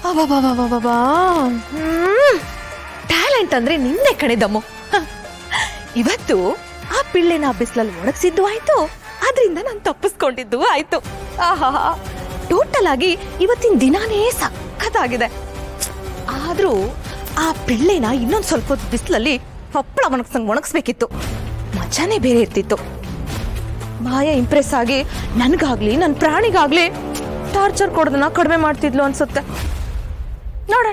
ಅಬ್ಬಬ್ಬಬ್ಬಬ್ಬಬ್ಬಾ. Talent ಅಂದ್ರೆ ನಿನ್ನೆ ಕಣೆದಮ್ಮು. ಇವತ್ತು ಆ ಪಿಳ್ಳೆನ ಬಿಸಿಲಲ್ಲಿ ಒಣಗಿಸಿದ್ದು ಆಯ್ತು, ಅದರಿಂದ ನಾನು ತಪ್ಪಿಸ್ಕೊಂಡಿದ್ದು ಆಯ್ತು. ಆಹಾ, ಟೋಟಲ್ ಆಗಿ ಇವತ್ತಿನ ದಿನಾನೇ ಸಖತ್ತಾಗಿದೆ. ಆದ್ರೂ ಆ ಪಿಳ್ಳೆನ ಇನ್ನೊಂದ್ ಸ್ವಲ್ಪ ಹೊತ್ತು ಬಿಸಿಲಲ್ಲಿ ಹಪ್ಪಳ ಒಣಗಿಸ್ಬೇಕಿತ್ತು, ಮಜಾನೇ ಬೇರೆ ಇರ್ತಿತ್ತು. ಮಾಯ ಇಂಪ್ರೆಸ್ ಆಗಿ ನನ್ಗಾಗ್ಲಿ ನನ್ ಪ್ರಾಣಿಗಾಗ್ಲಿ ಟಾರ್ಚರ್ ಕೊಡೋದನ್ನ ಕಡಿಮೆ ಮಾಡ್ತಿದ್ಲು ಅನ್ಸುತ್ತೆ. ನೋಡ,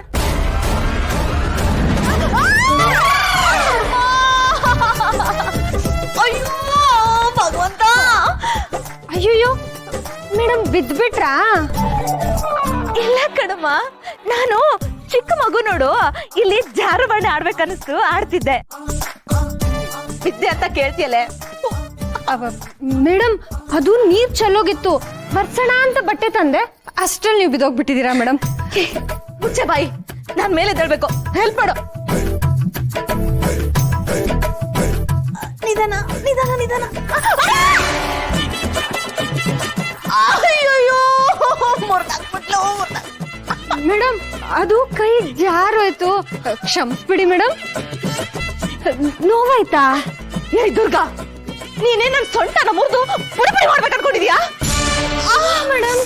ಅಯ್ಯೋ ಭಗವಂತ, ಅಯ್ಯಯ್ಯೋ ಮೇಡಮ್ ಬಿದ್ಬಿಟ್ರಾ? ಇಲ್ಲ ಕಣಮ್ಮ, ನಾನು ಚಿಕ್ಕ ಮಗು ನೋಡು ಇಲ್ಲಿ ಜಾರುಬಂಡೆ ಆಡ್ಬೇಕನ್ನಿಸ್ತು, ಆಡ್ತಿದ್ದೆ. ಬಿದ್ದೆ ಅಂತ ಕೇಳ್ತಿಯಲ್ಲೇ? ಮೇಡಮ್ ಅದು ನೀರ್ ಚೆಲ್ಲೋಗಿತ್ತು, ಬರ್ಸಣ ಅಂತ ಬಟ್ಟೆ ತಂದೆ, ಅಷ್ಟ್ರಲ್ಲಿ ನೀವು ಬಿದ್ದೋಗ್ಬಿಟ್ಟಿದ್ದೀರಾ ಮೇಡಮ್. ಮುಚ್ಚೆ ಬಾಯಿ, ನಾನ್ ಮೇಲೆ ಎದ್ದೇಳ್ಬೇಕು, ಹೆಲ್ಪ್ ಮಾಡು. ನಿಧಾನ ನಿಧಾನ ನಿಧಾನ. ಅಯ್ಯಯ್ಯೋ, ಮುರ್ದಾಕ್ಬಿಟ್ಲು. ಮೇಡಮ್ ಅದು ಕೈ ಜಾರೋಯ್ತು, ಕ್ಷಮಿಸ್ಬಿಡಿ ಮೇಡಮ್. ನೋವಾಯ್ತಾ? ಏ ದುರ್ಗಾ, ನೀನೇ ನನ್ ಸೊಂಟನ ಮುರಿದು ಪುಡಿ ಪುಡಿ ಮಾಡ್ಬೇಕು ಅನ್ಕೊಂಡಿದ್ಯಾ? ಮೇಡಮ್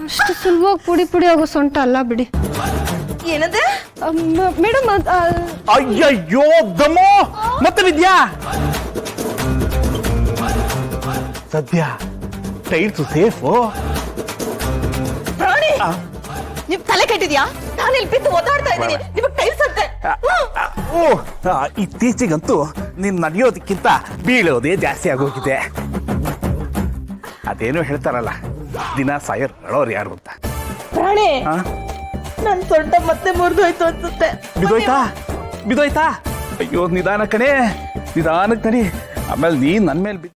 ಅಷ್ಟು ಸುಲಭವಾಗಿ ಪುಡಿ ಪುಡಿ ಆಗೋ ಸೊಂಟ ಅಲ್ಲ ಬಿಡಿ. ಏನಂದ್ರೆ? ಮೇಡಮ್ ಅಯ್ಯಯ್ಯೋ ದಮ್ಮೋ, ಮತ್ತೆ ವಿದ್ಯಾ ಸದ್ಯ ಟೈಲ್ಸು ಸೇಫು. ಪ್ರಾಣಿ, ನಿಮ್ ತಲೆ ಕೆಟ್ಟಿದ್ಯಾ? ನಾನು ಇಲ್ಲಿ ಬಿದ್ದು ಒದ್ದಾಡ್ತಾ ಇದ್ದೀನಿ, ನಿಮಗ್ ಟೈಲ್ಸ್ ಅಂತೆ. ಓ, ಇತ್ತೀಚೆಗಂತೂ ನೀನ್ ನಡೆಯೋದಕ್ಕಿಂತ ಬೀಳೋದೇ ಜಾಸ್ತಿ ಆಗೋಗಿದೆ. ಅದೇನೋ ಹೇಳ್ತಾರಲ್ಲ, ದಿನ ಸಾಯರ್ ಅಳೋರು ಯಾರು ಅಂತ. ಪ್ರಾಣಿ, ನನ್ ಸೊಂಟ ಮತ್ತೆ ಮುರಿದೋಯ್ತು ಅನ್ಸುತ್ತೆ. ಬಿದೋಯ್ತಾ? ಅಯ್ಯೋ ನಿಧಾನ ಕಣೆ, ನಿಧಾನಕ್ಕೆ ನಡಿ, ಆಮೇಲೆ ನೀನ್ ನನ್ ಮೇಲೆ